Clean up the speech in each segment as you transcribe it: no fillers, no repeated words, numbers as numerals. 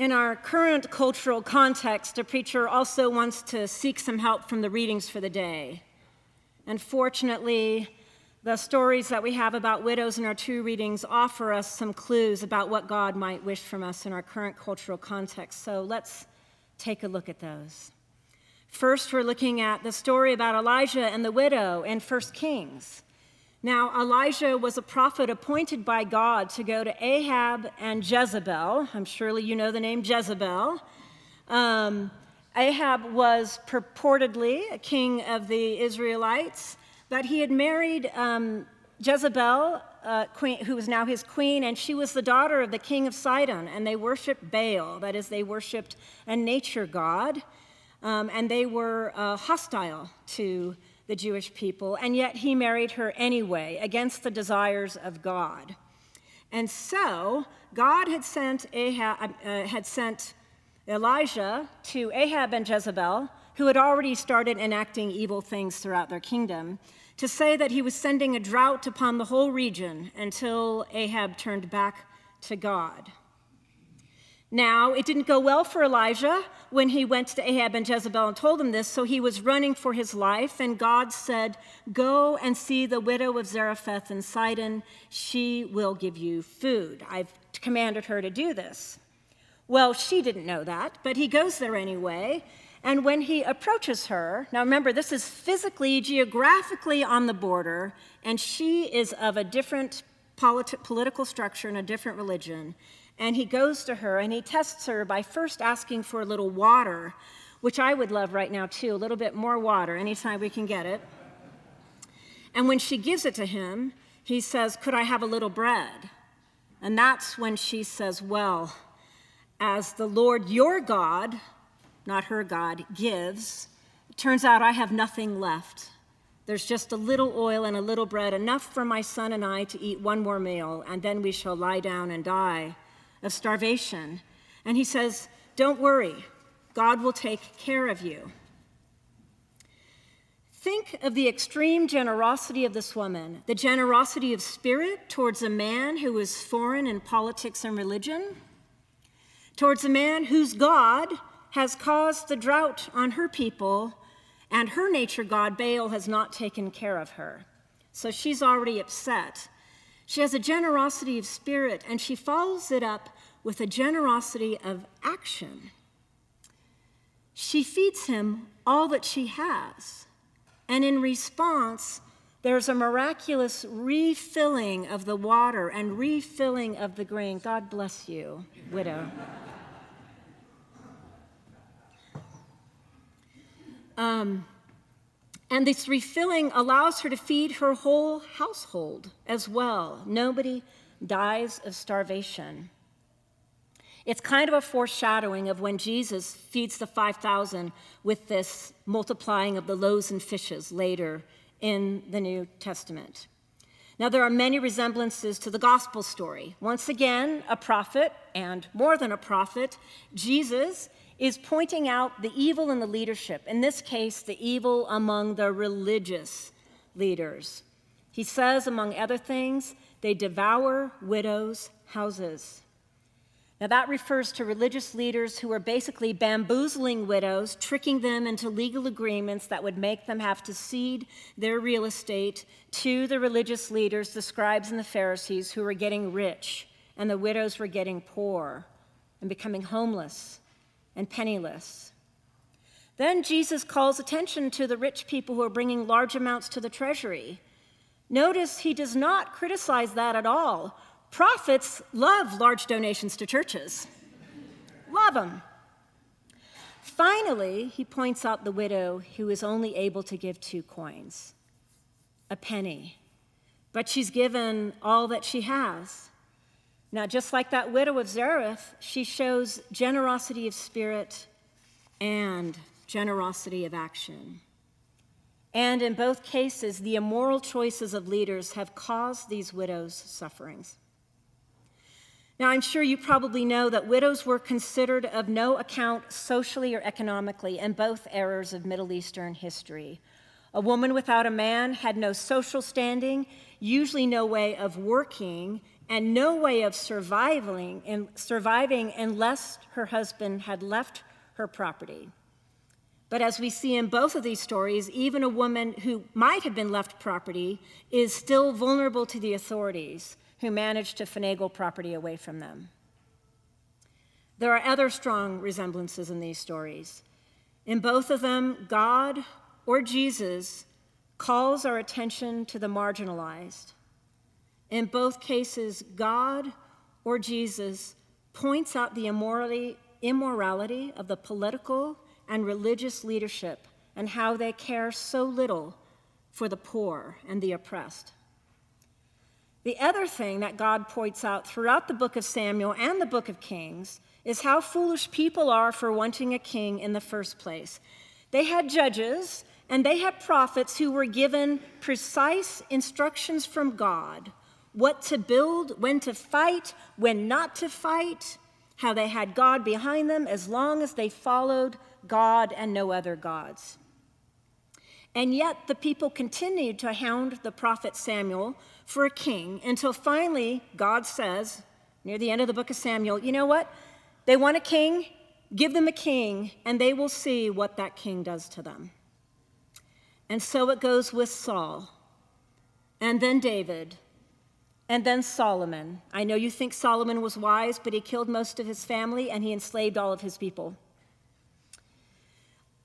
In our current cultural context, a preacher also wants to seek some help from the readings for the day. Unfortunately, the stories that we have about widows in our two readings offer us some clues about what God might wish from us in our current cultural context. So let's take a look at those. First, we're looking at the story about Elijah and the widow in 1 Kings. Now, Elijah was a prophet appointed by God to go to Ahab and Jezebel. I'm surely you know the name Jezebel. Ahab was purportedly a king of the Israelites, but he had married Jezebel, who was now his queen, and she was the daughter of the king of Sidon, and they worshiped Baal. That is, they worshiped a nature god, and they were hostile to the Jewish people, and yet he married her anyway, against the desires of God. And so God had sent Elijah to Ahab and Jezebel, who had already started enacting evil things throughout their kingdom, to say that he was sending a drought upon the whole region until Ahab turned back to God. Now, it didn't go well for Elijah when he went to Ahab and Jezebel and told them this, so he was running for his life, and God said, "Go and see the widow of Zarephath in Sidon. She will give you food. I've commanded her to do this." Well, she didn't know that, but he goes there anyway, and when he approaches her, now remember, this is physically, geographically on the border, and she is of a different political structure and a different religion. And he goes to her and he tests her by first asking for a little water, which I would love right now too, a little bit more water anytime we can get it. And when she gives it to him, he says, "Could I have a little bread?" And that's when she says, "Well, as the Lord your God," not her God, "gives, it turns out I have nothing left. There's just a little oil and a little bread, enough for my son and I to eat one more meal, and then we shall lie down and die of starvation." And he says, "Don't worry, God will take care of you." Think of the extreme generosity of this woman, the generosity of spirit towards a man who is foreign in politics and religion, towards a man whose God has caused the drought on her people, and her nature god, Baal, has not taken care of her. So she's already upset. She has a generosity of spirit, and she follows it up with a generosity of action. She feeds him all that she has, and in response, there's a miraculous refilling of the water and refilling of the grain. God bless you, widow. And this refilling allows her to feed her whole household as well. Nobody dies of starvation. It's kind of a foreshadowing of when Jesus feeds the 5,000 with this multiplying of the loaves and fishes later in the New Testament. Now, there are many resemblances to the gospel story. Once again, a prophet, and more than a prophet, Jesus is pointing out the evil in the leadership, in this case, the evil among the religious leaders. He says, among other things, they devour widows' houses. Now, that refers to religious leaders who are basically bamboozling widows, tricking them into legal agreements that would make them have to cede their real estate to the religious leaders, the scribes and the Pharisees, who were getting rich, and the widows were getting poor and becoming homeless and penniless. Then Jesus calls attention to the rich people who are bringing large amounts to the treasury. Notice he does not criticize that at all. Prophets love large donations to churches. Love them. Finally, he points out the widow who is only able to give 2 coins, a penny. But she's given all that she has. Now, just like that widow of Zarephath, she shows generosity of spirit and generosity of action. And in both cases, the immoral choices of leaders have caused these widows' sufferings. Now, I'm sure you probably know that widows were considered of no account socially or economically in both eras of Middle Eastern history. A woman without a man had no social standing, usually no way of working and no way of surviving unless her husband had left her property. But as we see in both of these stories, even a woman who might have been left property is still vulnerable to the authorities who manage to finagle property away from them. There are other strong resemblances in these stories. In both of them, God or Jesus calls our attention to the marginalized. In both cases, God or Jesus points out the immorality of the political and religious leadership and how they care so little for the poor and the oppressed. The other thing that God points out throughout the book of Samuel and the book of Kings is how foolish people are for wanting a king in the first place. They had judges and they had prophets who were given precise instructions from God, what to build, when to fight, when not to fight, how they had God behind them as long as they followed God and no other gods. And yet the people continued to hound the prophet Samuel for a king until finally God says, near the end of the book of Samuel, you know what? They want a king, give them a king, and they will see what that king does to them. And so it goes with Saul, and then David, and then Solomon. I know you think Solomon was wise, but he killed most of his family and he enslaved all of his people.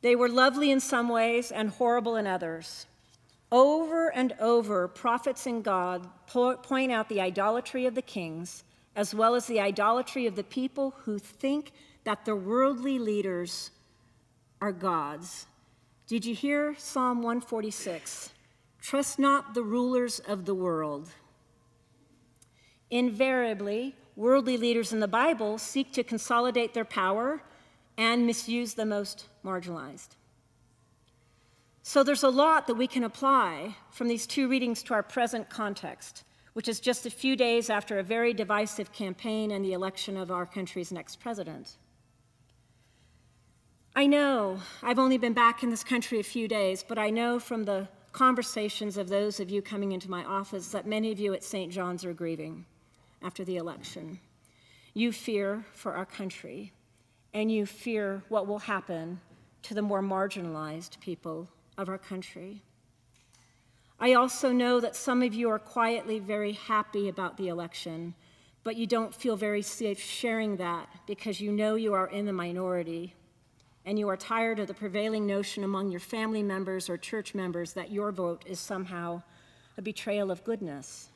They were lovely in some ways and horrible in others. Over and over, prophets and God point out the idolatry of the kings, as well as the idolatry of the people who think that the worldly leaders are gods. Did you hear Psalm 146? Trust not the rulers of the world. Invariably, worldly leaders in the Bible seek to consolidate their power and misuse the most marginalized. So there's a lot that we can apply from these two readings to our present context, which is just a few days after a very divisive campaign and the election of our country's next president. I know I've only been back in this country a few days, but I know from the conversations of those of you coming into my office that many of you at St. John's are grieving after the election. You fear for our country, and you fear what will happen to the more marginalized people of our country. I also know that some of you are quietly very happy about the election, but you don't feel very safe sharing that because you know you are in the minority and you are tired of the prevailing notion among your family members or church members that your vote is somehow a betrayal of goodness.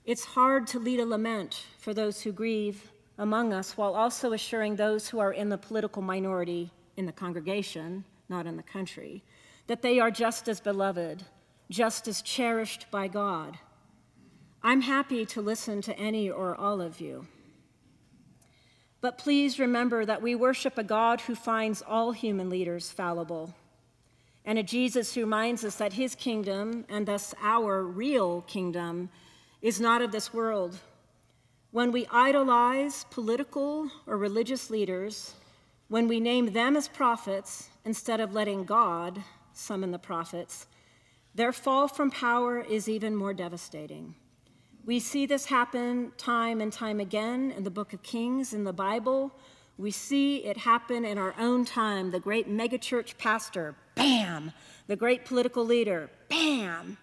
It's hard to lead a lament for those who grieve among us while also assuring those who are in the political minority in the congregation, not in the country, that they are just as beloved, just as cherished by God. I'm happy to listen to any or all of you. But please remember that we worship a God who finds all human leaders fallible, and a Jesus who reminds us that his kingdom, and thus our real kingdom, is not of this world. When we idolize political or religious leaders, when we name them as prophets instead of letting God summon the prophets, their fall from power is even more devastating. We see this happen time and time again in the book of Kings in the Bible. We see it happen in our own time. The great megachurch pastor, bam! The great political leader, bam!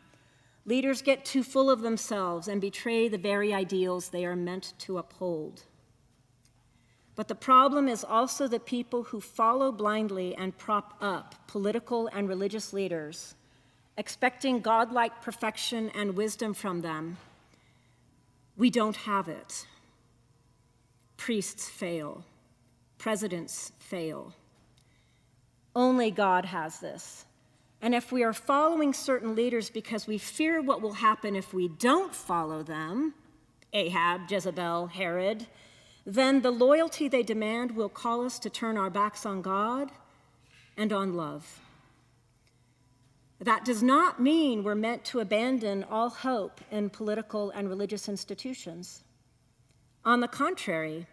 Leaders get too full of themselves and betray the very ideals they are meant to uphold. But the problem is also the people who follow blindly and prop up political and religious leaders, expecting godlike perfection and wisdom from them. We don't have it. Priests fail. Presidents fail. Only God has this. And if we are following certain leaders because we fear what will happen if we don't follow them, Ahab, Jezebel, Herod, then the loyalty they demand will call us to turn our backs on God and on love. That does not mean we're meant to abandon all hope in political and religious institutions. On the contrary,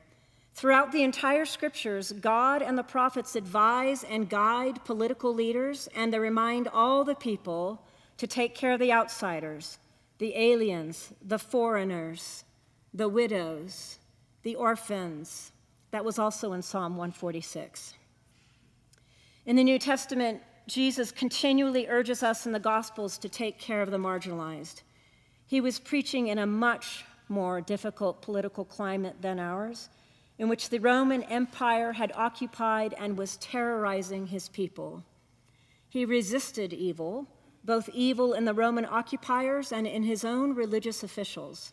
throughout the entire scriptures, God and the prophets advise and guide political leaders, and they remind all the people to take care of the outsiders, the aliens, the foreigners, the widows, the orphans. That was also in Psalm 146. In the New Testament, Jesus continually urges us in the Gospels to take care of the marginalized. He was preaching in a much more difficult political climate than ours, in which the Roman Empire had occupied and was terrorizing his people. He resisted evil, both evil in the Roman occupiers and in his own religious officials.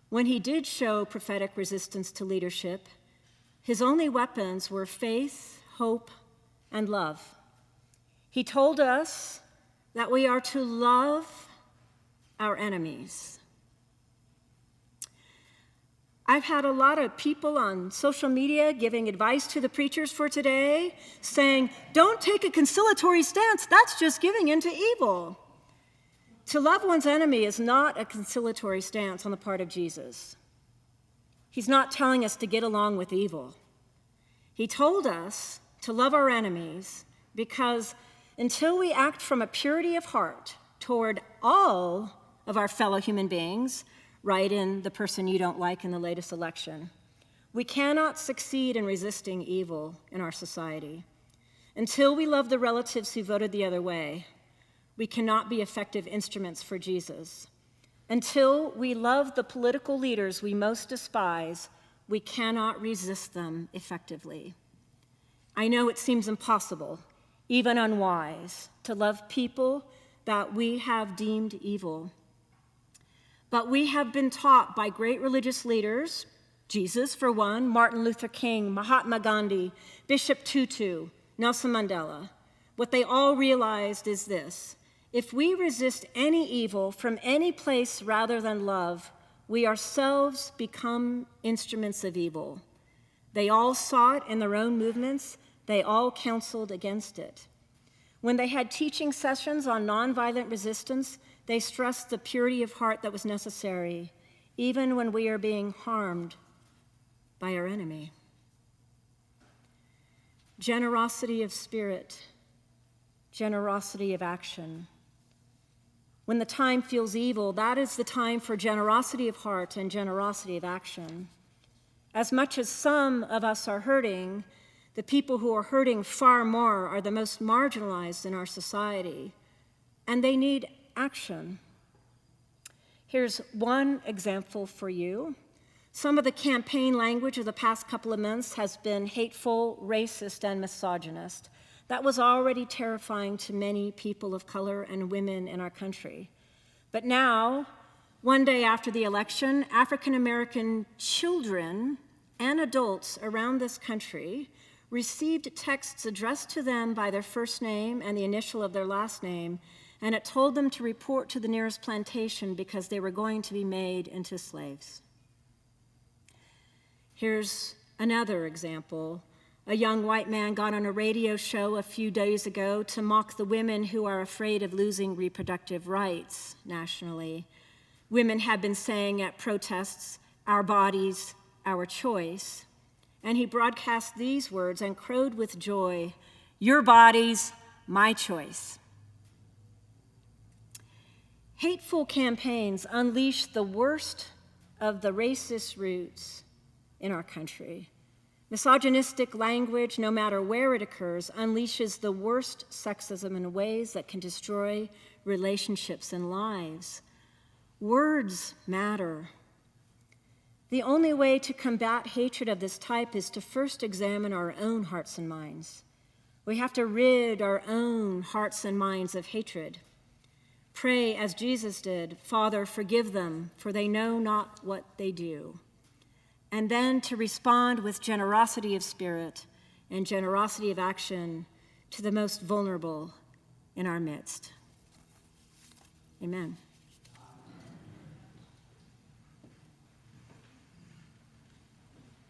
When he did show prophetic resistance to leadership, his only weapons were faith, hope, and love. He told us that we are to love our enemies. I've had a lot of people on social media giving advice to the preachers for today, saying, don't take a conciliatory stance, that's just giving in to evil. To love one's enemy is not a conciliatory stance on the part of Jesus. He's not telling us to get along with evil. He told us to love our enemies because until we act from a purity of heart toward all of our fellow human beings, write in the person you don't like in the latest election, we cannot succeed in resisting evil in our society. Until we love the relatives who voted the other way, we cannot be effective instruments for Jesus. Until we love the political leaders we most despise, we cannot resist them effectively. I know it seems impossible, even unwise, to love people that we have deemed evil. But we have been taught by great religious leaders, Jesus for one, Martin Luther King, Mahatma Gandhi, Bishop Tutu, Nelson Mandela. What they all realized is this: if we resist any evil from any place rather than love, we ourselves become instruments of evil. They all saw it in their own movements. They all counseled against it. When they had teaching sessions on nonviolent resistance, they stressed the purity of heart that was necessary, even when we are being harmed by our enemy. Generosity of spirit, generosity of action. When the time feels evil, that is the time for generosity of heart and generosity of action. As much as some of us are hurting, the people who are hurting far more are the most marginalized in our society, and they need action. Here's one example for you. Some of the campaign language of the past couple of months has been hateful, racist, and misogynist. That was already terrifying to many people of color and women in our country. But now, one day after the election, African American children and adults around this country received texts addressed to them by their first name and the initial of their last name, and it told them to report to the nearest plantation because they were going to be made into slaves. Here's another example. A young white man got on a radio show a few days ago to mock the women who are afraid of losing reproductive rights nationally. Women have been saying at protests, "Our bodies, our choice." And he broadcast these words and crowed with joy, "Your bodies, my choice." Hateful campaigns unleash the worst of the racist roots in our country. Misogynistic language, no matter where it occurs, unleashes the worst sexism in ways that can destroy relationships and lives. Words matter. The only way to combat hatred of this type is to first examine our own hearts and minds. We have to rid our own hearts and minds of hatred. Pray as Jesus did, "Father, forgive them, for they know not what they do." And then to respond with generosity of spirit and generosity of action to the most vulnerable in our midst. Amen.